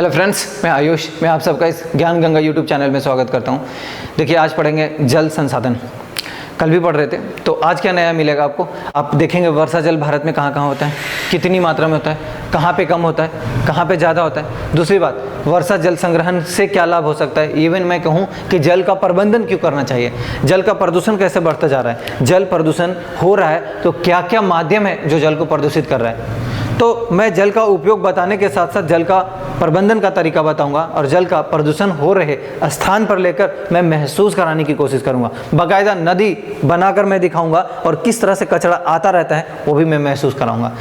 Hello friends, मैं आयुष। मैं आप सबका इस ज्ञान गंगा यूट्यूब चैनल में स्वागत करता हूं। देखिए, आज पढ़ेंगे जल संसाधन। कल भी पढ़ रहे थे, तो आज क्या नया मिलेगा आपको। आप देखेंगे वर्षा जल भारत में कहाँ कहाँ होता है, कितनी मात्रा में होता है, कहाँ पे कम होता है, कहाँ पे ज़्यादा होता है। दूसरी बात, वर्षा जल संग्रहण से क्या लाभ हो सकता है। इवन मैं कहूँ कि जल का प्रबंधन क्यों करना चाहिए, जल का प्रदूषण कैसे बढ़ता जा रहा है, जल प्रदूषण हो रहा है तो क्या क्या माध्यम है जो जल को प्रदूषित कर रहा है। तो मैं जल का उपयोग बताने के साथ साथ जल का प्रबंधन का तरीका बताऊंगा और जल का प्रदूषण हो रहे स्थान पर लेकर मैं महसूस कराने की कोशिश करूंगा। बाकायदा नदी बनाकर मैं दिखाऊंगा और किस तरह से कचरा आता रहता है वो भी मैं महसूस कराऊंगा।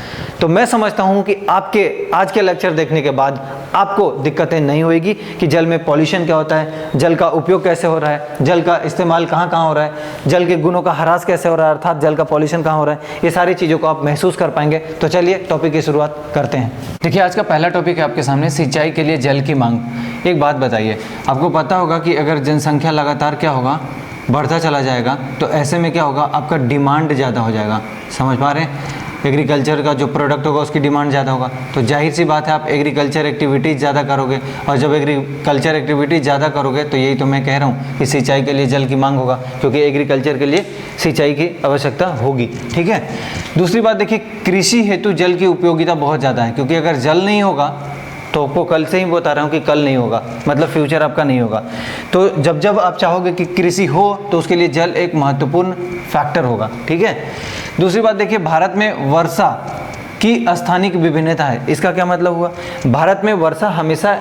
तो मैं समझता हूं कि आपके आज के लेक्चर देखने के बाद आपको दिक्कतें नहीं होगी कि जल में पॉल्यूशन क्या होता है, जल का उपयोग कैसे हो रहा है, जल का इस्तेमाल कहाँ कहाँ हो रहा है, जल के गुणों का ह्रास कैसे हो रहा है, अर्थात जल का पॉल्यूशन कहाँ हो रहा है। ये सारी चीज़ों को आप महसूस कर पाएंगे। तो चलिए टॉपिक की शुरुआत करते हैं। देखिए, आज का पहला टॉपिक है आपके सामने, सिंचाई के लिए जल की मांग। एक बात बताइए, आपको पता होगा कि अगर जनसंख्या लगातार क्या होगा, बढ़ता चला जाएगा, तो ऐसे में क्या होगा, आपका डिमांड ज़्यादा हो जाएगा। समझ पा रहे हैं, एग्रीकल्चर का जो प्रोडक्ट होगा उसकी डिमांड ज़्यादा होगा, तो जाहिर सी बात है आप एग्रीकल्चर एक्टिविटीज़ ज़्यादा करोगे, और जब एग्रीकल्चर एक्टिविटीज़ ज़्यादा करोगे तो यही तो मैं कह रहा हूँ कि सिंचाई के लिए जल की मांग होगा, क्योंकि एग्रीकल्चर के लिए सिंचाई की आवश्यकता होगी। ठीक है। दूसरी बात देखिए, कृषि हेतु जल की उपयोगिता बहुत ज़्यादा है, क्योंकि अगर जल नहीं होगा तो आपको कल से ही बता रहा हूँ कि कल नहीं होगा, मतलब फ्यूचर आपका नहीं होगा। तो जब जब आप चाहोगे कि कृषि हो तो उसके लिए जल एक महत्वपूर्ण फैक्टर होगा। ठीक है। दूसरी बात देखिए, भारत में वर्षा की स्थानिक विभिन्नता है। इसका क्या मतलब हुआ, भारत में वर्षा हमेशा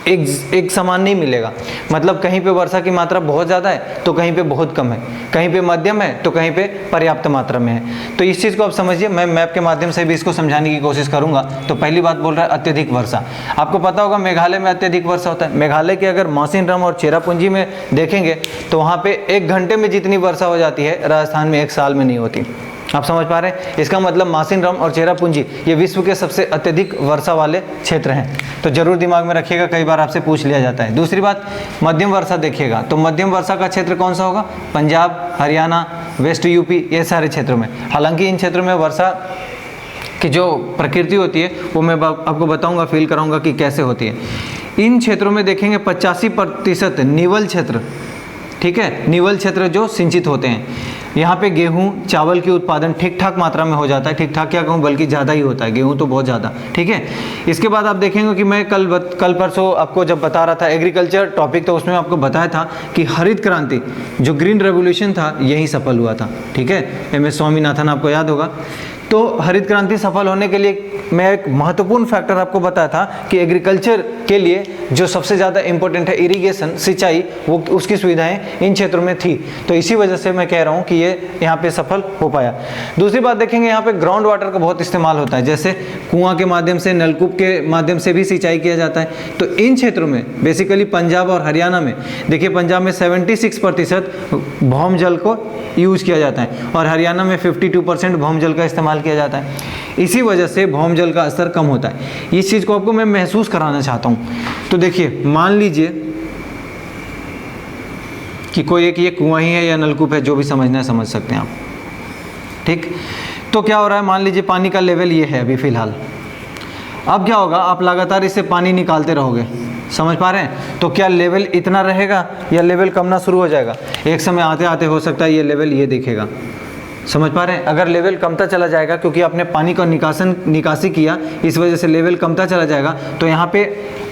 एक समान नहीं मिलेगा। मतलब कहीं पे वर्षा की मात्रा बहुत ज़्यादा है तो कहीं पे बहुत कम है, कहीं पे मध्यम है तो कहीं पे पर्याप्त मात्रा में है। तो इस चीज़ को आप समझिए, मैं मैप के माध्यम से भी इसको समझाने की कोशिश करूंगा। तो पहली बात बोल रहा है अत्यधिक वर्षा। आपको पता होगा मेघालय में अत्यधिक वर्षा होता है। मेघालय के अगर मौसिनराम और चेरापूंजी में देखेंगे तो वहाँ पे 1 घंटे में जितनी वर्षा हो जाती है राजस्थान में 1 साल में नहीं होती। आप समझ पा रहे हैं। इसका मतलब मौसिनराम और चेरापूंजी ये विश्व के सबसे अत्यधिक वर्षा वाले क्षेत्र हैं। तो जरूर दिमाग में रखिएगा, कई बार आपसे पूछ लिया जाता है। दूसरी बात, मध्यम वर्षा देखिएगा तो मध्यम वर्षा का क्षेत्र कौन सा होगा, पंजाब, हरियाणा, वेस्ट यूपी, ये सारे क्षेत्रों में। हालांकि इन क्षेत्रों में वर्षा की जो प्रकृति होती है वो मैं आपको बताऊंगा, फील कराऊंगा कि कैसे होती है। इन क्षेत्रों में देखेंगे 85% निवल क्षेत्र। ठीक है, निवल क्षेत्र जो सिंचित होते हैं। यहाँ पे गेहूँ चावल की उत्पादन ठीक ठाक मात्रा में हो जाता है। ठीक ठाक क्या कहूँ, बल्कि ज़्यादा ही होता है, गेहूँ तो बहुत ज़्यादा। ठीक है। इसके बाद आप देखेंगे कि मैं कल परसों आपको जब बता रहा था एग्रीकल्चर टॉपिक, तो उसमें आपको बताया था कि हरित क्रांति जो ग्रीन रेवोल्यूशन था यही सफल हुआ था। ठीक है, MS स्वामीनाथन, आपको याद होगा। तो हरित क्रांति सफल होने के लिए मैं एक महत्वपूर्ण फैक्टर आपको बताया था कि एग्रीकल्चर के लिए जो सबसे ज़्यादा इंपॉर्टेंट है इरिगेशन, सिंचाई, वो उसकी सुविधाएं इन क्षेत्रों में थी। तो इसी वजह से मैं कह रहा हूँ कि ये यहाँ पे सफल हो पाया। दूसरी बात देखेंगे, यहाँ पे ग्राउंड वाटर का बहुत इस्तेमाल होता है, जैसे कुआं के माध्यम से, नलकूप के माध्यम से भी सिंचाई किया जाता है। तो इन क्षेत्रों में बेसिकली पंजाब और हरियाणा में देखिए, पंजाब में 76% भौम जल को यूज किया जाता है और हरियाणा में 52% भौम जल का इस्तेमाल किया जाता है। इसी वजह से भौम जल का स्तर कम होता है। इस चीज़ को आपको मैं महसूस कराना चाहता हूँ। तो देखिए, मान लीजिए कि कोई एक ये कुआं ही है या नलकूप है, जो भी समझना है समझ सकते हैं आप। ठीक। तो क्या हो रहा है, मान लीजिए पानी का लेवल ये है अभी फ़िलहाल। अब क्या होगा, आप लगातार इससे पानी निकालते रहोगे। समझ पा रहे हैं। तो क्या लेवल इतना रहेगा या लेवल कमना शुरू हो जाएगा। एक समय आते आते हो सकता है ये लेवल ये दिखेगा। समझ पा रहे हैं। अगर लेवल कमता चला जाएगा क्योंकि आपने पानी का निकासी किया, इस वजह से लेवल कमता चला जाएगा, तो यहाँ पे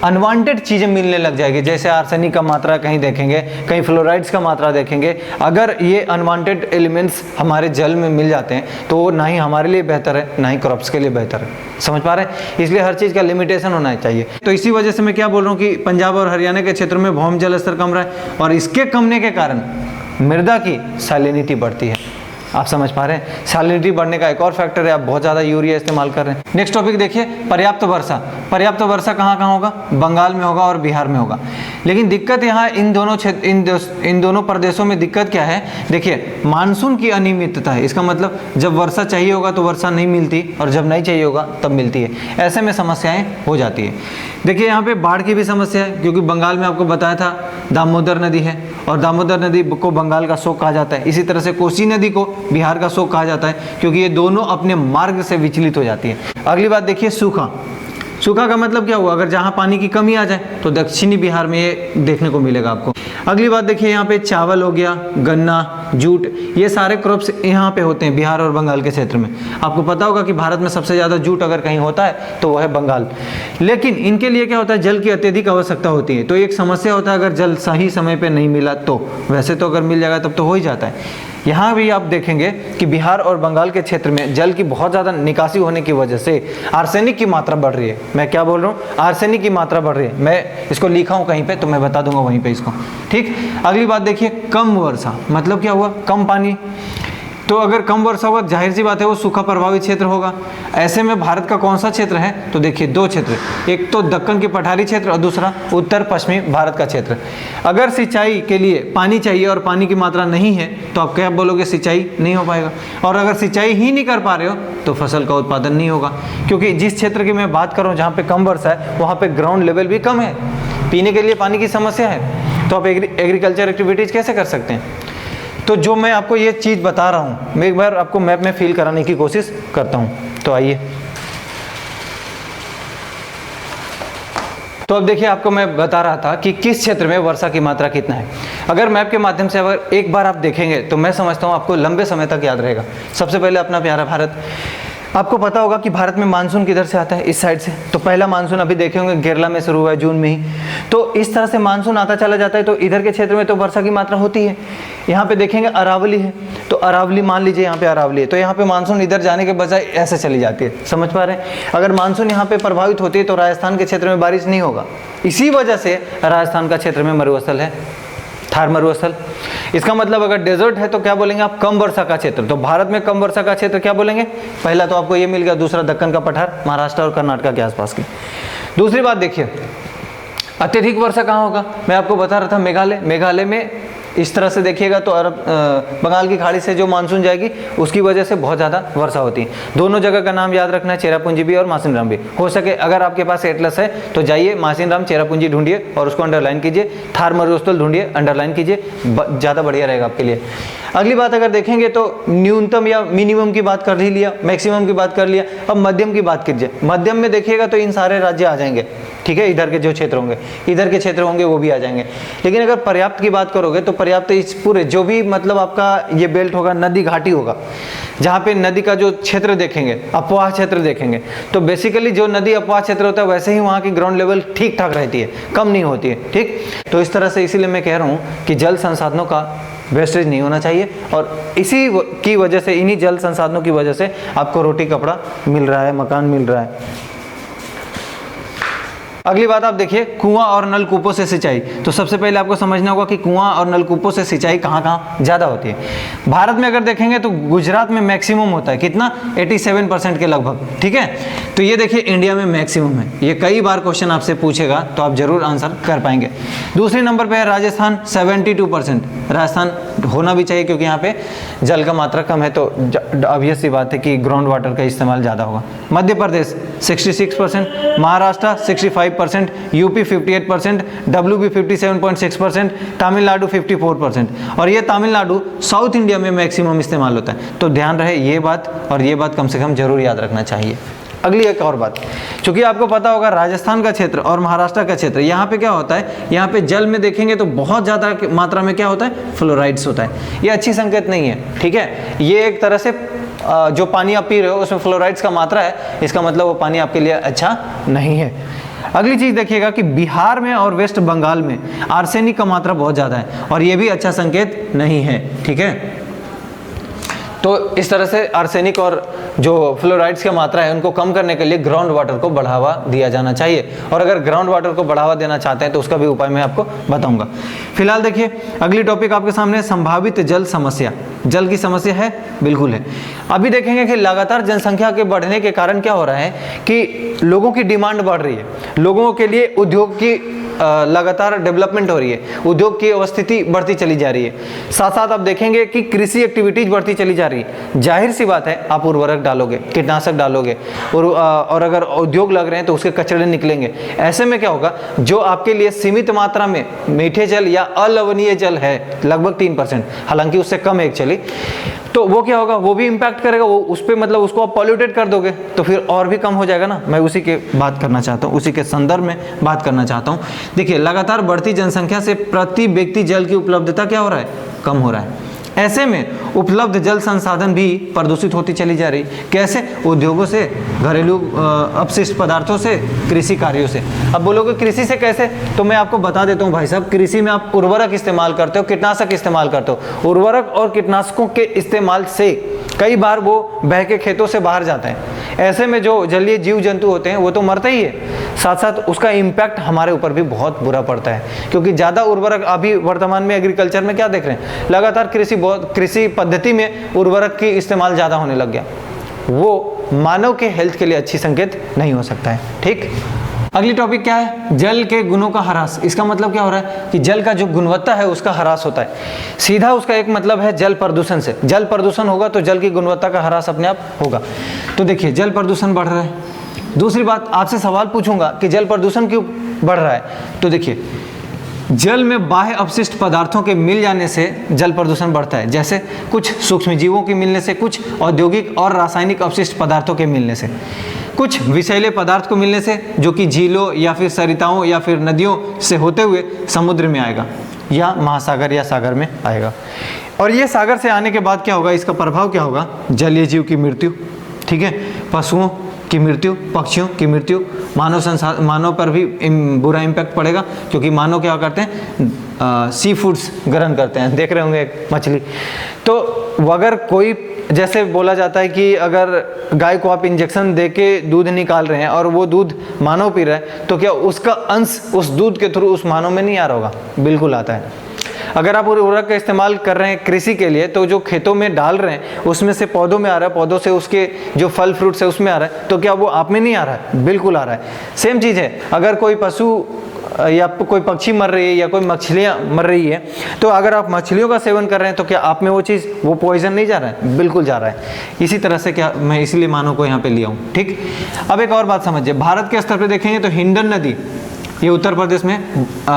अनवांटेड चीज़ें मिलने लग जाएगी। जैसे आर्सेनिक का मात्रा कहीं देखेंगे, कहीं फ्लोराइड्स का मात्रा देखेंगे। अगर ये अनवांटेड एलिमेंट्स हमारे जल में मिल जाते हैं तो वो ना ही हमारे लिए बेहतर है, ना ही क्रॉप्स के लिए बेहतर है। समझ पा रहे हैं। इसलिए हर चीज़ का लिमिटेशन होना चाहिए। तो इसी वजह से मैं क्या बोल रहा हूँ कि पंजाब और हरियाणा के क्षेत्र में भौम जल स्तर कम रहा है, और इसके कमने के कारण मृदा की सैलिनिटी बढ़ती है। आप समझ पा रहे हैं। सैलिनिटी बढ़ने का एक और फैक्टर है, आप बहुत ज़्यादा यूरिया इस्तेमाल कर रहे हैं। नेक्स्ट टॉपिक देखिए, पर्याप्त वर्षा। पर्याप्त वर्षा कहाँ कहाँ होगा, बंगाल में होगा और बिहार में होगा। लेकिन दिक्कत यहाँ इन दोनों प्रदेशों में दिक्कत क्या है, देखिए मानसून की अनियमितता है। इसका मतलब जब वर्षा चाहिए होगा तो वर्षा नहीं मिलती, और जब नहीं चाहिए होगा तब मिलती है। ऐसे में समस्याएं हो जाती है। देखिए यहाँ पे बाढ़ की भी समस्या है, क्योंकि बंगाल में आपको बताया था दामोदर नदी है, और दामोदर नदी को बंगाल का शोक कहा जाता है। इसी तरह से कोसी नदी को बिहार का शोक कहा जाता है, क्योंकि ये दोनों अपने मार्ग से विचलित हो जाती है। अगली बात देखिए, सूखा। सूखा का मतलब क्या हुआ, अगर जहाँ पानी की कमी आ जाए तो दक्षिणी बिहार में ये देखने को मिलेगा आपको। अगली बात देखिए, यहाँ पे चावल हो गया, गन्ना, जूट, ये सारे क्रॉप्स यहाँ पे होते हैं बिहार और बंगाल के क्षेत्र में। आपको पता होगा कि भारत में सबसे ज़्यादा जूट अगर कहीं होता है तो वह है बंगाल। लेकिन इनके लिए क्या होता है, जल की अत्यधिक आवश्यकता होती है। तो एक समस्या होता है अगर जल सही समय पर नहीं मिला तो, वैसे तो अगर मिल जाएगा तब तो हो ही जाता है। यहाँ भी आप देखेंगे कि बिहार और बंगाल के क्षेत्र में जल की बहुत ज़्यादा निकासी होने की वजह से आर्सेनिक की मात्रा बढ़ रही है। मैं क्या बोल रहा हूँ, आर्सेनिक की मात्रा बढ़ रही है। मैं इसको लिखा हूँ कहीं पे तो मैं बता दूंगा वहीं पे इसको, ठीक। अगली बात देखिए, कम वर्षा मतलब क्या हुआ, कम पानी। तो अगर कम वर्षा होगा जाहिर सी बात है वो सूखा प्रभावित क्षेत्र होगा। ऐसे में भारत का कौन सा क्षेत्र है, तो देखिए दो क्षेत्र, एक तो दक्कन की पठारी क्षेत्र और दूसरा उत्तर पश्चिमी भारत का क्षेत्र। अगर सिंचाई के लिए पानी चाहिए और पानी की मात्रा नहीं है तो आप क्या बोलोगे, सिंचाई नहीं हो पाएगा। और अगर सिंचाई ही नहीं कर पा रहे हो तो फसल का उत्पादन नहीं होगा, क्योंकि जिस क्षेत्र की मैं बात कर रहा हूँ जहाँ पे कम वर्षा है वहाँ पे ग्राउंड लेवल भी कम है, पीने के लिए पानी की समस्या है, तो आप एग्रीकल्चर एक्टिविटीज़ कैसे कर सकते हैं। तो जो मैं आपको ये चीज़ बता रहा हूँ मैं एक बार आपको मैप में फील कराने की कोशिश करता हूँ। तो आइए, तो अब देखिए आपको मैं बता रहा था कि किस क्षेत्र में वर्षा की मात्रा कितना है। अगर मैप के माध्यम से अगर एक बार आप देखेंगे तो मैं समझता हूँ आपको लंबे समय तक याद रहेगा। सबसे पहले अपना प्यारा भारत, आपको पता होगा कि भारत में मानसून किधर से आता है, इस साइड से। तो पहला मानसून अभी देखे होंगे केरला में शुरू हुआ है जून में ही। तो इस तरह से मानसून आता चला जाता है, तो इधर के क्षेत्र में तो वर्षा की मात्रा होती है। यहाँ पे देखेंगे अरावली है, तो अरावली मान लीजिए यहाँ पे अरावली है, तो यहाँ पे मानसून इधर जाने के बजाय ऐसे चली जाती है, समझ पा रहे हैं। अगर मानसून यहाँ पे प्रभावित होती है तो राजस्थान के क्षेत्र में बारिश नहीं होगा। इसी वजह से राजस्थान का क्षेत्र में मरुस्थल है, थार मरुस्थल। इसका मतलब अगर डेजर्ट है तो क्या बोलेंगे आप, कम वर्षा का क्षेत्र। तो भारत में कम वर्षा का क्षेत्र क्या बोलेंगे, पहला तो आपको ये मिल गया, दूसरा दक्कन का पठार, महाराष्ट्र और कर्नाटक के आसपास की। दूसरी बात देखिए, अत्यधिक वर्षा कहाँ होगा, मैं आपको बता रहा था मेघालय। मेघालय में इस तरह से देखिएगा तो बंगाल की खाड़ी से जो मानसून जाएगी उसकी वजह से बहुत ज़्यादा वर्षा होती है। दोनों जगह का नाम याद रखना है, चेरापूंजी भी और मासिनराम भी। हो सके अगर आपके पास एटलस है तो जाइए मासिनराम चेरापूंजी ढूंढिए और उसको अंडरलाइन कीजिए, थार मरुस्थल ढूंढिए, अंडरलाइन कीजिए, ज़्यादा बढ़िया रहेगा आपके लिए। अगली बात अगर देखेंगे तो न्यूनतम या मिनिमम की बात कर ही लिया, मैक्सिमम की बात कर लिया, अब मध्यम की बात कीजिए। मध्यम में देखिएगा तो इन सारे राज्य आ जाएंगे, ठीक है। इधर के जो क्षेत्र होंगे, इधर के क्षेत्र होंगे वो भी आ जाएंगे। लेकिन अगर पर्याप्त की बात करोगे तो पर्याप्त इस पूरे जो भी मतलब आपका ये बेल्ट होगा, नदी घाटी होगा, जहाँ पे नदी का जो क्षेत्र देखेंगे, अपवाह क्षेत्र देखेंगे, तो बेसिकली जो नदी अपवाह क्षेत्र होता है वैसे ही वहाँ की ग्राउंड लेवल ठीक ठाक रहती है, कम नहीं होती है, ठीक। तो इस तरह से इसीलिए मैं कह रहा हूँ कि जल संसाधनों का वेस्टेज नहीं होना चाहिए, और इसी की वजह से, इन्हीं जल संसाधनों की वजह से आपको रोटी कपड़ा मिल रहा है, मकान मिल रहा है। अगली बात आप देखिए, कुआं और नलकूपों से सिंचाई। तो सबसे पहले आपको समझना होगा कि कुआं और नलकूपों से सिंचाई कहाँ कहाँ ज़्यादा होती है। भारत में अगर देखेंगे तो गुजरात में मैक्सिमम होता है, कितना, 87% के लगभग, ठीक है। तो ये देखिए इंडिया में मैक्सिमम है। ये कई बार क्वेश्चन आपसे पूछेगा तो आप जरूर आंसर कर पाएंगे। दूसरे नंबर पर है राजस्थान, 72%। राजस्थान होना भी चाहिए क्योंकि यहाँ पे जल का मात्रा कम है, तो ऑब्वियस सी बात है कि ग्राउंड वाटर का इस्तेमाल ज़्यादा होगा। Madhya Pradesh 66%, Maharashtra 65%, UP 58%, WB 57.6%, Tamil Nadu 54%। और ये तमिलनाडु साउथ इंडिया में मैक्सिमम इस्तेमाल होता है। तो ध्यान रहे ये बात, और ये बात कम से कम जरूर याद रखना चाहिए। अगली एक और बात, चूंकि आपको पता होगा राजस्थान का क्षेत्र और महाराष्ट्र का क्षेत्र, यहाँ पे क्या होता है, यहाँ पे जल में देखेंगे तो बहुत ज़्यादा मात्रा में क्या होता है, फ्लोराइड्स होता है। ये अच्छी संकेत नहीं है, ठीक है। ये एक तरह से जो पानी आप पी रहे हो उसमें फ्लोराइड्स का मात्रा है, इसका मतलब वो पानी आपके लिए अच्छा नहीं है। अगली चीज़ देखिएगा कि बिहार में और वेस्ट बंगाल में आर्सेनिक का मात्रा बहुत ज़्यादा है, और ये भी अच्छा संकेत नहीं है, ठीक है। तो इस तरह से आर्सेनिक और जो फ्लोराइड्स की मात्रा है उनको कम करने के लिए ग्राउंड वाटर को बढ़ावा दिया जाना चाहिए। और अगर ग्राउंड वाटर को बढ़ावा देना चाहते हैं तो उसका भी उपाय मैं आपको बताऊंगा। फिलहाल देखिए अगली टॉपिक आपके सामने, संभावित जल समस्या। जल की समस्या है, बिल्कुल है। अभी देखेंगे कि लगातार जनसंख्या के बढ़ने के कारण क्या हो रहा है कि लोगों की डिमांड बढ़ रही है, लोगों के लिए उद्योग की लगातार डेवलपमेंट हो रही है, उद्योग की अवस्थिति बढ़ती चली जा रही है। साथ साथ आप देखेंगे कि कृषि एक्टिविटीज बढ़ती चली जा रही है। जाहिर सी बात है आप उर्वरक डालोगे, कीटनाशक डालोगे, और अगर उद्योग लग रहे हैं तो उसके कचरे निकलेंगे। ऐसे में क्या होगा, जो आपके लिए सीमित मात्रा में मीठे जल या अलवणीय जल है लगभग 3%, हालांकि उससे कम एक्चुअली, तो वो क्या होगा, वो भी इम्पैक्ट करेगा, वो उस पर मतलब उसको आप पॉल्यूटेड कर दोगे तो फिर और भी कम हो जाएगा ना। मैं उसी के बात करना चाहता हूँ, उसी के संदर्भ में बात करना चाहता हूँ। देखिए, लगातार बढ़ती जनसंख्या से प्रति व्यक्ति जल की उपलब्धता क्या हो रहा है, कम हो रहा है। ऐसे में उपलब्ध जल संसाधन भी प्रदूषित होती चली जा रही। कैसे? उद्योगों से, घरेलू अपशिष्ट पदार्थों से, कृषि कार्यों से। अब बोलोगे कृषि से कैसे, तो मैं आपको बता देता हूँ भाई साहब। कृषि में आप उर्वरक इस्तेमाल करते हो, कीटनाशक इस्तेमाल करते हो। उर्वरक और कीटनाशकों के इस्तेमाल से कई बार वो बह के खेतों से बाहर जाते हैं। ऐसे में जो जलीय जीव जंतु होते हैं वो तो मरते ही है, साथ साथ उसका इम्पैक्ट हमारे ऊपर भी बहुत बुरा पड़ता है। क्योंकि ज़्यादा उर्वरक, अभी वर्तमान में एग्रीकल्चर में क्या देख रहे हैं, लगातार कृषि पद्धति में उर्वरक की इस्तेमाल ज़्यादा होने लग गया। वो मानव के हेल्थ के लिए अच्छी संकेत नहीं हो सकता है। ठीक, अगली टॉपिक क्या है, जल के गुणों का ह्रास। इसका मतलब क्या हो रहा है कि जल का जो गुणवत्ता है उसका ह्रास होता है। सीधा उसका एक मतलब है जल प्रदूषण से। जल प्रदूषण होगा तो जल की गुणवत्ता का ह्रास अपने आप होगा। तो देखिए, जल प्रदूषण बढ़ रहा है। दूसरी बात, आपसे सवाल पूछूंगा कि जल प्रदूषण क्यों बढ़ रहा है। तो देखिए, जल में बाह्य अपशिष्ट पदार्थों के मिल जाने से जल प्रदूषण बढ़ता है। जैसे कुछ सूक्ष्म जीवों के मिलने से, कुछ औद्योगिक और रासायनिक अपशिष्ट पदार्थों के मिलने से, कुछ विषैले पदार्थ को मिलने से, जो कि झीलों या फिर सरिताओं या फिर नदियों से होते हुए समुद्र में आएगा या महासागर या सागर में आएगा। और ये सागर से आने के बाद क्या होगा, इसका प्रभाव क्या होगा, जलीय जीव की मृत्यु, ठीक है, पशुओं की मृत्यु, पक्षियों की मृत्यु, मानव पर भी बुरा इम्पैक्ट पड़ेगा। क्योंकि मानव क्या करते हैं, सी फूड्स ग्रहण करते हैं। देख रहे होंगे एक मछली। तो अगर कोई, जैसे बोला जाता है कि अगर गाय को आप इंजेक्शन दे के दूध निकाल रहे हैं और वो दूध मानव पी रहा है, तो क्या उसका अंश उस दूध के थ्रू उस मानव में नहीं आ रहा होगा? बिल्कुल आता है। अगर आप उर्वरक का इस्तेमाल कर रहे हैं कृषि के लिए, तो जो खेतों में डाल रहे हैं उसमें से पौधों में आ रहा है, पौधों से उसके जो फल फ्रूट्स है उसमें आ रहा है, तो क्या वो आप में नहीं आ रहा है? बिल्कुल आ रहा है। सेम चीज़ है, अगर कोई पशु या कोई पक्षी मर रही है या कोई मछलियाँ मर रही है, तो अगर आप मछलियों का सेवन कर रहे हैं तो क्या आप में वो चीज़, वो पॉइजन नहीं जा रहा है? बिल्कुल जा रहा है। इसी तरह से क्या, मैं इसीलिए मानव को यहाँ पे लिया हूँ। ठीक, अब एक और बात समझिए, भारत के स्तर पर देखेंगे तो हिंडन नदी, ये उत्तर प्रदेश में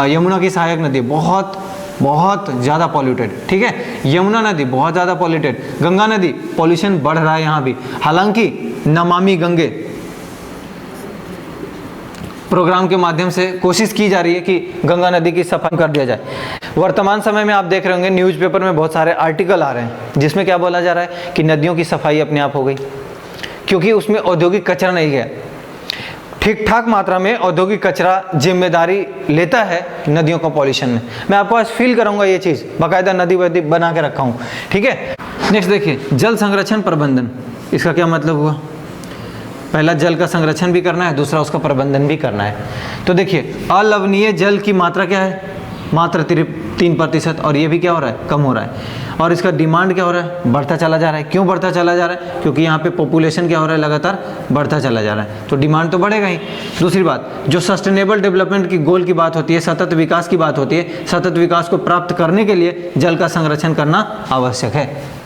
यमुना की सहायक नदी, बहुत ज़्यादा पॉल्यूटेड। ठीक है, यमुना नदी बहुत ज़्यादा पॉल्यूटेड। गंगा नदी, पॉल्यूशन बढ़ रहा है यहाँ भी। हालांकि नमामि गंगे प्रोग्राम के माध्यम से कोशिश की जा रही है कि गंगा नदी की सफाई कर दिया जाए। वर्तमान समय में आप देख रहे होंगे न्यूज़पेपर में बहुत सारे आर्टिकल आ रहे हैं जिसमें क्या बोला जा रहा है कि नदियों की सफाई अपने आप हो गई, क्योंकि उसमें औद्योगिक कचरा नहीं गया। ठीक ठाक मात्रा में औद्योगिक कचरा जिम्मेदारी लेता है नदियों का पॉल्यूशन में। मैं आपको आज फील कराऊंगा ये चीज़, बाकायदा नदी वदी बना के रखा हूँ। ठीक है, नेक्स्ट देखिए, जल संरक्षण प्रबंधन। इसका क्या मतलब हुआ, पहला जल का संरक्षण भी करना है, दूसरा उसका प्रबंधन भी करना है। तो देखिए, अलवणीय जल की मात्रा क्या है, मात्र 3%, और ये भी क्या हो रहा है, कम हो रहा है। और इसका डिमांड क्या हो रहा है, बढ़ता चला जा रहा है। क्यों बढ़ता चला जा रहा है? क्योंकि यहाँ पे पॉपुलेशन क्या हो रहा है, लगातार बढ़ता चला जा रहा है, तो डिमांड तो बढ़ेगा ही। दूसरी बात, जो सस्टेनेबल डेवलपमेंट की गोल की बात होती है, सतत विकास की बात होती है, सतत विकास को प्राप्त करने के लिए जल का संरक्षण करना आवश्यक है।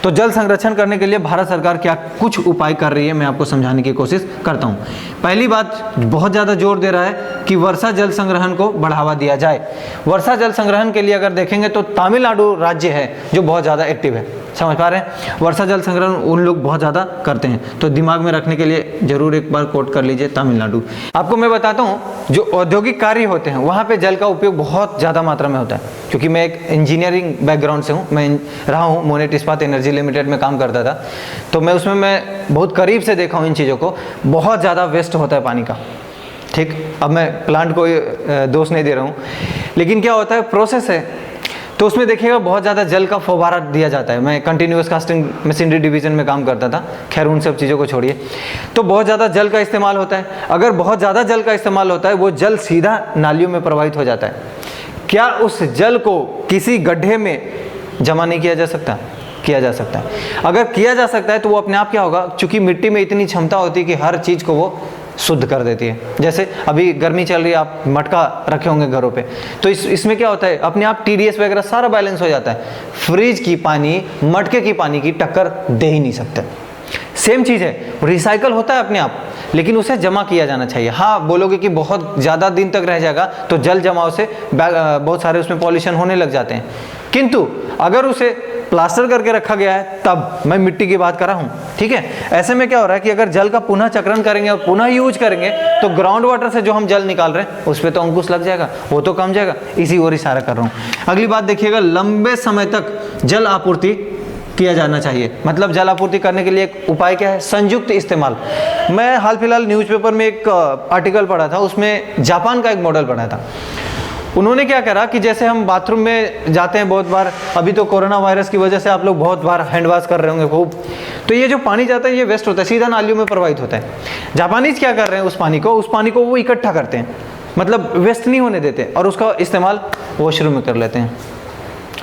तो जल संरक्षण करने के लिए भारत सरकार क्या कुछ उपाय कर रही है, मैं आपको समझाने की कोशिश करता हूँ। पहली बात, बहुत ज़्यादा जोर दे रहा है कि वर्षा जल संग्रहण को बढ़ावा दिया जाए। वर्षा जल संग्रहण के लिए अगर देखेंगे तो तमिलनाडु राज्य है जो बहुत ज़्यादा एक्टिव है। समझ पा रहे हैं, वर्षा जल संग्रहण उन लोग बहुत ज़्यादा करते हैं, तो दिमाग में रखने के लिए जरूर एक बार कोट कर लीजिए तमिलनाडु। आपको मैं बताता हूँ, जो औद्योगिक कार्य होते हैं वहाँ पे जल का उपयोग बहुत ज़्यादा मात्रा में होता है। क्योंकि मैं एक इंजीनियरिंग बैकग्राउंड से हूँ, मैं रहा हूँ मोनेट इस्पात एनर्जी लिमिटेड में काम करता था, तो मैं उसमें मैं बहुत करीब से देखा हूँ इन चीज़ों को। बहुत ज़्यादा वेस्ट होता है पानी का। ठीक, अब मैं प्लांट को दोष नहीं दे रहा हूँ, लेकिन क्या होता है, प्रोसेस है, तो उसमें देखिएगा बहुत ज़्यादा जल का फव्वारा दिया जाता है। मैं कंटिन्यूअस कास्टिंग मशीनरी डिवीजन में काम करता था, खैर उन सब चीज़ों को छोड़िए। तो बहुत ज़्यादा जल का इस्तेमाल होता है। अगर बहुत ज़्यादा जल का इस्तेमाल होता है, वो जल सीधा नालियों में प्रवाहित हो जाता है। क्या उस जल को किसी गड्ढे में जमा नहीं किया जा सकता? किया जा सकता है। अगर किया जा सकता है तो वो अपने आप क्या होगा, चूंकि मिट्टी में इतनी क्षमता होती है कि हर चीज़ को वो शुद्ध कर देती है। जैसे अभी गर्मी चल रही है, आप मटका रखे होंगे घरों पे, तो इसमें क्या होता है, अपने आप TDS वगैरह सारा बैलेंस हो जाता है। फ्रिज की पानी मटके की पानी की टक्कर दे ही नहीं सकते। सेम चीज़ है, रिसाइकल होता है अपने आप, लेकिन उसे जमा किया जाना चाहिए। हाँ, बोलोगे कि बहुत ज़्यादा दिन तक रह जाएगा, तो जल जमाव से बहुत सारे उसमें पॉल्यूशन होने लग जाते हैं, किंतु अगर उसे प्लास्टर करके रखा गया है, तब मैं मिट्टी की बात कर रहा हूँ, ठीक है। ऐसे में क्या हो रहा है कि अगर जल का पुनः चक्रण करेंगे और पुनः यूज करेंगे तो ग्राउंड वाटर से जो हम जल निकाल रहे हैं उस पर तो अंकुश लग जाएगा, वो तो कम जाएगा, इसी ओर इशारा कर रहा हूँ। अगली बात देखिएगा, लंबे समय तक जल आपूर्ति किया जाना चाहिए। मतलब जल आपूर्ति करने के लिए एक उपाय क्या है, संयुक्त इस्तेमाल। मैं हाल फिलहाल न्यूज़पेपर में एक आर्टिकल पढ़ा था, उसमें जापान का एक मॉडल पढ़ा था। उन्होंने क्या करा कि जैसे हम बाथरूम में जाते हैं बहुत बार, अभी तो कोरोना वायरस की वजह से आप लोग बहुत बार हैंड वॉश कर रहे होंगे खूब, तो ये जो पानी जाता है ये वेस्ट होता है, सीधा नालियों में प्रवाहित होता है। जापानीज क्या कर रहे हैं, उस पानी को वो इकट्ठा करते हैं, मतलब वेस्ट नहीं होने देते, और उसका इस्तेमाल वॉशरूम में कर लेते हैं।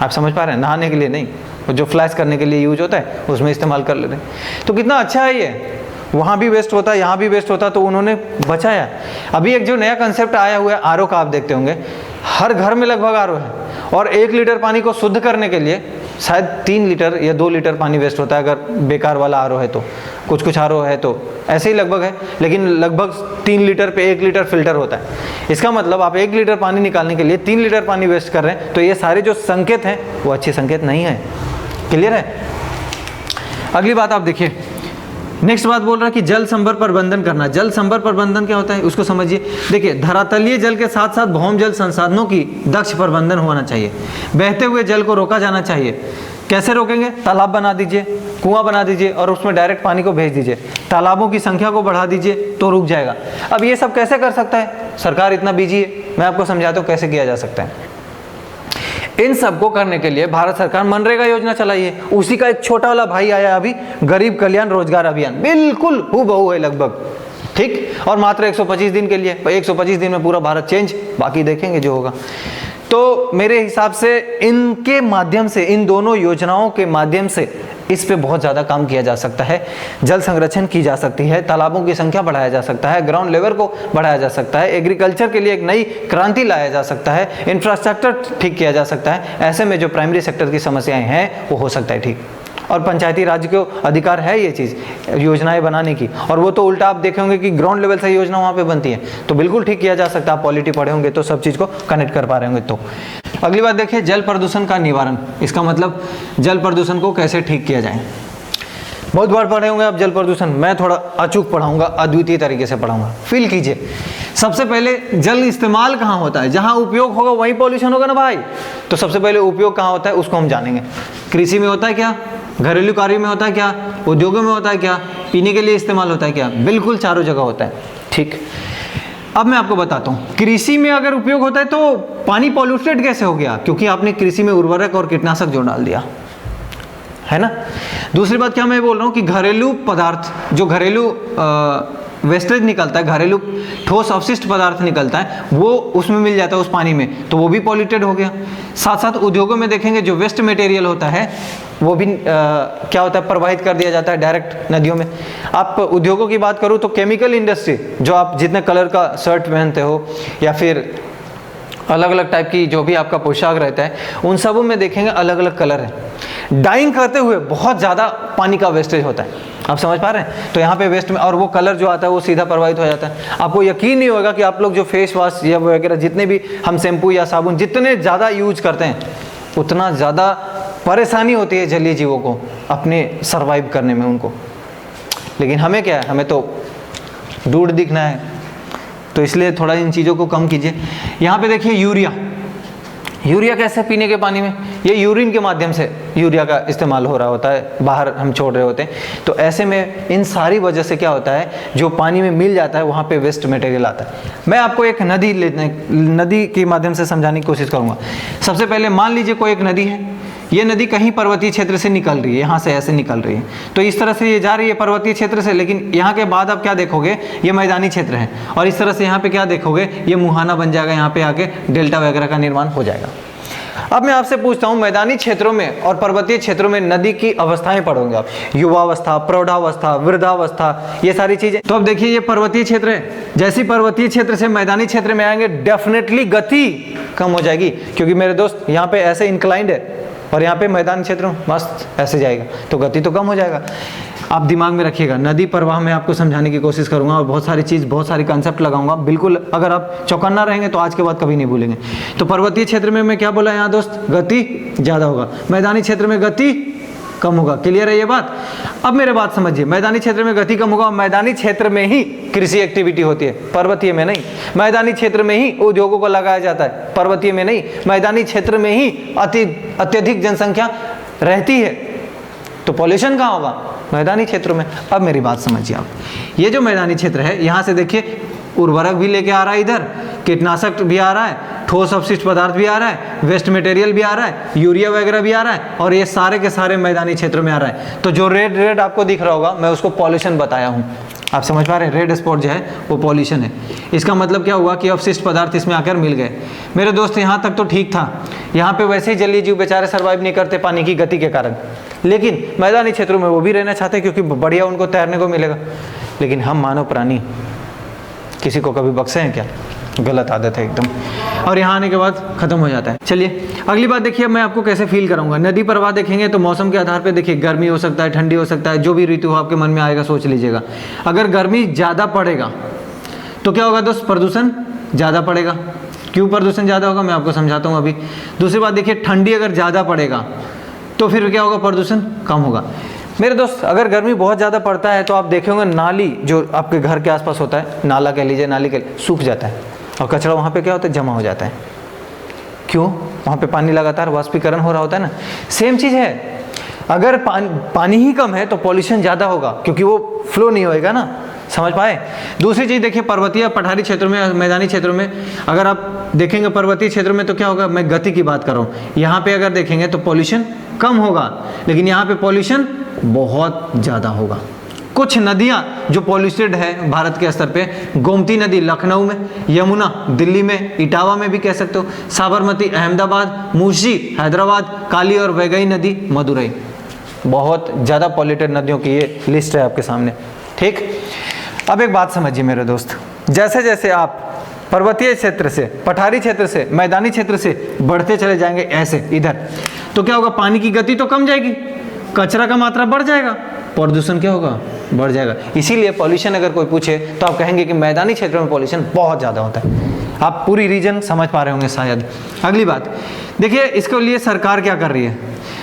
आप समझ पा रहे हैं, नहाने के लिए नहीं, जो फ्लैश करने के लिए यूज होता है उसमें इस्तेमाल कर लेते हैं। तो कितना अच्छा है ये, वहाँ भी वेस्ट होता है, यहाँ भी वेस्ट होता है, तो उन्होंने बचाया। अभी एक जो नया कंसेप्ट आया हुआ है आरओ का, आप देखते होंगे हर घर में लगभग आरओ है, और 1 लीटर पानी को शुद्ध करने के लिए शायद 3 लीटर या 2 लीटर पानी वेस्ट होता है, अगर बेकार वाला आरओ है तो। कुछ आरओ है तो ऐसे ही लगभग है, लेकिन लगभग 3 लीटर पे 1 लीटर फिल्टर होता है। इसका मतलब आप 1 लीटर पानी निकालने के लिए 3 लीटर पानी वेस्ट कर रहे हैं, तो ये सारे जो संकेत हैं वो अच्छे संकेत नहीं है। क्लियर है। अगली बात आप देखिए, नेक्स्ट बात बोल रहा है कि जल संभर प्रबंधन करना। जल संभर प्रबंधन क्या होता है उसको समझिए। देखिए, धरातलीय जल के साथ साथ भौम जल संसाधनों की दक्ष प्रबंधन होना चाहिए। बहते हुए जल को रोका जाना चाहिए। कैसे रोकेंगे, तालाब बना दीजिए, कुआं बना दीजिए और उसमें डायरेक्ट पानी को भेज दीजिए। तालाबों की संख्या को बढ़ा दीजिए तो रुक जाएगा। अब ये सब कैसे कर सकता है, सरकार इतना बिजी है, मैं आपको समझाता हूँ कैसे किया जा सकता है। इन सबको करने के लिए भारत सरकार मनरेगा योजना चलाई है, उसी का एक छोटा वाला भाई आया अभी, गरीब कल्याण रोजगार अभियान, बिल्कुल हूबहू है लगभग, ठीक, और मात्र 125 दिन के लिए। 125 दिन में पूरा भारत चेंज, बाकी देखेंगे जो होगा। तो मेरे हिसाब से इनके माध्यम से, इन दोनों योजनाओं के माध्यम से इस पे बहुत ज़्यादा काम किया जा सकता है। जल संरक्षण की जा सकती है, तालाबों की संख्या बढ़ाया जा सकता है, ग्राउंड लेवल को बढ़ाया जा सकता है, एग्रीकल्चर के लिए एक नई क्रांति लाया जा सकता है, इंफ्रास्ट्रक्चर ठीक किया जा सकता है। ऐसे में जो प्राइमरी सेक्टर की समस्याएं हैं वो हो सकता है ठीक। और पंचायती राज को अधिकार है ये चीज़ योजनाएं बनाने की, और वो तो उल्टा आप देखे होंगे कि ग्राउंड लेवल से योजना वहाँ पे बनती है, तो बिल्कुल ठीक किया जा सकता है। आप पॉलिटी पढ़े होंगे तो सब चीज़ को कनेक्ट कर पा रहे होंगे। तो अगली बात देखिए, जल प्रदूषण का निवारण। इसका मतलब जल प्रदूषण को कैसे ठीक किया जाए। बहुत बार पढ़े होंगे आप जल प्रदूषण, मैं थोड़ा अचूक पढ़ाऊंगा, अद्वितीय तरीके से पढ़ाऊंगा। फील कीजिए, सबसे पहले जल इस्तेमाल कहाँ होता है, जहाँ उपयोग होगा वहीं पॉल्यूशन होगा ना भाई। तो सबसे पहले उपयोग कहाँ होता है उसको हम जानेंगे। कृषि में होता है क्या, घरेलू कार्यों में होता है क्या, उद्योगों में होता है क्या, पीने के लिए इस्तेमाल होता है क्या, बिल्कुल चारों जगह होता है, ठीक। अब मैं आपको बताता हूँ, कृषि में अगर उपयोग होता है तो पानी पॉल्यूटेड कैसे हो गया, क्योंकि आपने कृषि में उर्वरक और कीटनाशक जो डाल दिया है ना। दूसरी बात क्या मैं बोल रहा हूँ कि घरेलू पदार्थ, जो घरेलू वेस्टेज निकलता है, घरेलू ठोस अवशिष्ट पदार्थ निकलता है, वो उसमें मिल जाता है उस पानी में, तो वो भी पॉल्यूटेड हो गया। साथ साथ उद्योगों में देखेंगे जो वेस्ट मटेरियल होता है वो भी क्या होता है, प्रवाहित कर दिया जाता है डायरेक्ट नदियों में। आप उद्योगों की बात करूँ तो केमिकल इंडस्ट्री, जो आप जितने कलर का शर्ट पहनते हो या फिर अलग अलग टाइप की जो भी आपका पोशाक रहता है, उन सबों में देखेंगे अलग अलग कलर है। डाइंग करते हुए बहुत ज़्यादा पानी का वेस्टेज होता है, आप समझ पा रहे हैं। तो यहाँ पे वेस्ट में, और वो कलर जो आता है वो सीधा प्रवाहित हो जाता है। आपको यकीन नहीं होगा कि आप लोग जो फेस वॉश या वगैरह जितने भी हम शैम्पू या साबुन जितने ज़्यादा यूज करते हैं, उतना ज़्यादा परेशानी होती है जलीय जीवों को अपने सर्वाइव करने में उनको। लेकिन हमें क्या है, हमें तो दूर दिखना है, तो इसलिए थोड़ा इन चीज़ों को कम कीजिए। यहाँ पे देखिए यूरिया, यूरिया कैसे पीने के पानी में, ये यूरिन के माध्यम से यूरिया का इस्तेमाल हो रहा होता है, बाहर हम छोड़ रहे होते हैं। तो ऐसे में इन सारी वजह से क्या होता है, जो पानी में मिल जाता है वहाँ पे वेस्ट मटेरियल आता है। मैं आपको एक नदी के माध्यम से समझाने की कोशिश करूँगा। सबसे पहले मान लीजिए कोई एक नदी है, ये नदी कहीं पर्वतीय क्षेत्र से निकल रही है, यहाँ से ऐसे निकल रही है, तो इस तरह से ये जा रही है पर्वतीय क्षेत्र से, लेकिन यहाँ के बाद आप क्या देखोगे, ये मैदानी क्षेत्र है, और इस तरह से यहाँ पे क्या देखोगे, ये मुहाना बन जाएगा, यहाँ पे आके डेल्टा वगैरह का निर्माण हो जाएगा। अब मैं आपसे पूछता हूँ, मैदानी क्षेत्रों में और पर्वतीय क्षेत्रों में नदी की अवस्थाएं पढ़ोगे आप, युवावस्था, प्रौढ़ावस्था, वृद्धावस्था, ये सारी चीजें। तो अब देखिए ये पर्वतीय क्षेत्र है, जैसी पर्वतीय क्षेत्र से मैदानी क्षेत्र में आएंगे डेफिनेटली गति कम हो जाएगी, क्योंकि मेरे दोस्त यहाँ पे ऐसे इंक्लाइंड है, और यहाँ पे मैदानी क्षेत्र में मस्त ऐसे जाएगा, तो गति तो कम हो जाएगा। आप दिमाग में रखिएगा, नदी प्रवाह में आपको समझाने की कोशिश करूंगा और बहुत सारी कंसेप्ट लगाऊंगा। बिल्कुल अगर आप चौकन्ना रहेंगे तो आज के बाद कभी नहीं भूलेंगे। तो पर्वतीय क्षेत्र में मैं क्या बोला यहाँ दोस्त, गति ज़्यादा होगा, मैदानी क्षेत्र में गति कम होगा। क्लियर है ये बात? अब मेरे बात समझिए, मैदानी क्षेत्र में गति कम होगा, मैदानी क्षेत्र में ही कृषि एक्टिविटी होती है, पर्वतीय में नहीं। मैदानी क्षेत्र में ही उद्योगों को लगाया जाता है, पर्वतीय में नहीं। मैदानी क्षेत्र में ही अत्यधिक जनसंख्या रहती है, तो पॉल्यूशन कहाँ होगा, मैदानी क्षेत्रों में। अब मेरी बात समझिए आप, ये जो मैदानी क्षेत्र है, यहाँ से देखिए उर्वरक भी लेके आ रहा है, इधर कीटनाशक भी आ रहा है, ठोस अपशिष्ट पदार्थ भी आ रहा है, वेस्ट मटेरियल भी आ रहा है, यूरिया वगैरह भी आ रहा है, और ये सारे के सारे मैदानी क्षेत्र में आ रहा है। तो जो रेड रेड आपको दिख रहा होगा, मैं उसको पॉल्यूशन बताया हूँ। आप समझ पा रहे हैं, रेड स्पॉट जो है वो पॉल्यूशन है। इसका मतलब क्या हुआ कि अपशिष्ट पदार्थ इसमें आकर मिल गए। मेरे दोस्त यहाँ तक तो ठीक था, यहाँ पे वैसे ही जलीय जीव बेचारे सर्वाइव नहीं करते पानी की गति के कारण, लेकिन मैदानी क्षेत्रों में वो भी रहना चाहते हैं क्योंकि बढ़िया उनको तैरने को मिलेगा। लेकिन हम मानव प्राणी किसी को कभी बख्शे हैं क्या? गलत आदत है एकदम। और यहाँ आने के बाद खत्म हो जाता है। चलिए अगली बात देखिए, मैं आपको कैसे फील कराऊंगा। नदी प्रवाह देखेंगे तो मौसम के आधार पे देखिए, गर्मी हो सकता है, ठंडी हो सकता है, जो भी ऋतु हो आपके मन में आएगा सोच लीजिएगा। अगर गर्मी ज़्यादा पड़ेगा तो क्या होगा दोस्त, प्रदूषण ज़्यादा पड़ेगा। क्यों प्रदूषण ज़्यादा होगा मैं आपको समझाता हूँ अभी। दूसरी बात देखिए, ठंडी अगर ज़्यादा पड़ेगा तो फिर क्या होगा, प्रदूषण कम होगा। मेरे दोस्त अगर गर्मी बहुत ज़्यादा पड़ता है तो आप देखे होंगे नाली जो आपके घर के आसपास होता है, नाला कह लीजिए, नाली कह लीजिए, सूख जाता है और कचरा वहाँ पे क्या होता है, जमा हो जाता है। क्यों? वहाँ पे पानी लगातार वाष्पीकरण हो रहा होता है ना। सेम चीज़ है, अगर पानी ही कम है तो पॉल्यूशन ज़्यादा होगा क्योंकि वो फ्लो नहीं होएगा ना। समझ पाए? दूसरी चीज़ देखिए, पर्वतीय पठारी क्षेत्रों में, मैदानी क्षेत्रों में अगर आप देखेंगे पर्वतीय क्षेत्रों में तो क्या होगा, मैं गति की बात कर रहा हूँ। यहाँ पे अगर देखेंगे तो पॉल्यूशन कम होगा, लेकिन यहाँ पे पॉल्यूशन बहुत ज़्यादा होगा। कुछ नदियाँ जो पॉल्यूटेड है भारत के स्तर पे, गोमती नदी लखनऊ में, यमुना दिल्ली में, इटावा में भी कह सकते हो, साबरमती अहमदाबाद, मूसी हैदराबाद, काली और वैगई नदी मदुरई। बहुत ज़्यादा पॉल्यूटेड नदियों की ये लिस्ट है आपके सामने। ठीक, अब एक बात समझिए मेरे दोस्त, जैसे जैसे आप पर्वतीय क्षेत्र से, पठारी क्षेत्र से, मैदानी क्षेत्र से बढ़ते चले जाएंगे ऐसे इधर, तो क्या होगा, पानी की गति तो कम जाएगी, कचरा का मात्रा बढ़ जाएगा, प्रदूषण क्या होगा, बढ़ जाएगा। इसीलिए पॉल्यूशन अगर कोई पूछे तो आप कहेंगे कि मैदानी क्षेत्रों में पॉल्यूशन बहुत ज़्यादा होता है। आप पूरी रीजन समझ पा रहे होंगे शायद। अगली बात देखिए, इसके लिए सरकार क्या कर रही है।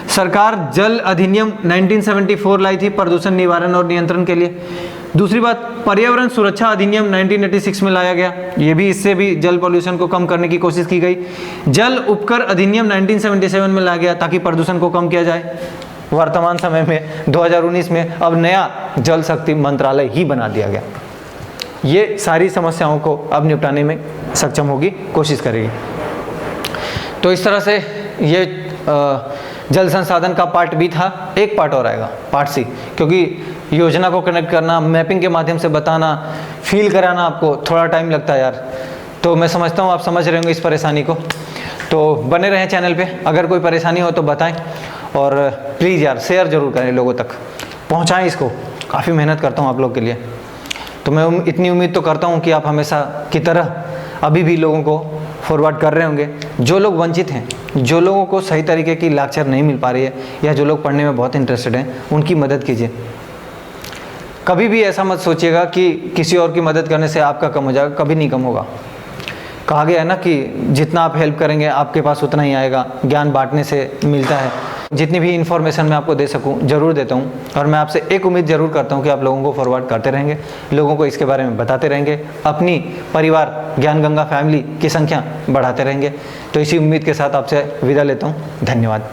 सरकार जल अधिनियम 1974 लाई थी प्रदूषण निवारण और नियंत्रण के लिए। दूसरी बात, पर्यावरण सुरक्षा अधिनियम 1986 में लाया गया, ये भी इससे भी जल पॉल्यूशन को कम करने की कोशिश की गई। जल उपकर अधिनियम 1977 में लाया गया ताकि प्रदूषण को कम किया जाए। वर्तमान समय में 2019 में अब नया जल शक्ति मंत्रालय ही बना दिया गया। ये सारी समस्याओं को अब निपटाने में सक्षम होगी, कोशिश करेगी। तो इस तरह से ये जल संसाधन का पार्ट बी था। एक पार्ट और आएगा, पार्ट सी, क्योंकि योजना को कनेक्ट करना, मैपिंग के माध्यम से बताना, फील कराना आपको थोड़ा टाइम लगता है यार। तो मैं समझता हूँ आप समझ रहे होंगे इस परेशानी को। तो बने रहें चैनल पे, अगर कोई परेशानी हो तो बताएं, और प्लीज़ यार शेयर ज़रूर करें, लोगों तक पहुँचाएं इसको। काफ़ी मेहनत करता हूँ आप लोग के लिए, तो मैं इतनी उम्मीद तो करता हूँ कि आप हमेशा की तरह अभी भी लोगों को फॉरवर्ड कर रहे होंगे। जो लोग वंचित हैं, जो लोगों को सही तरीके की लेक्चर नहीं मिल पा रही है, या जो लोग पढ़ने में बहुत इंटरेस्टेड हैं, उनकी मदद कीजिए। कभी भी ऐसा मत सोचिएगा कि किसी और की मदद करने से आपका कम हो जाएगा, कभी नहीं कम होगा। कहा गया है ना कि जितना आप हेल्प करेंगे आपके पास उतना ही आएगा। ज्ञान बांटने से मिलता है। जितनी भी इन्फॉर्मेशन मैं आपको दे सकूं ज़रूर देता हूं, और मैं आपसे एक उम्मीद ज़रूर करता हूं कि आप लोगों को फॉरवर्ड करते रहेंगे, लोगों को इसके बारे में बताते रहेंगे, अपनी परिवार ज्ञान गंगा फैमिली की संख्या बढ़ाते रहेंगे। तो इसी उम्मीद के साथ आपसे विदा लेता हूं। धन्यवाद।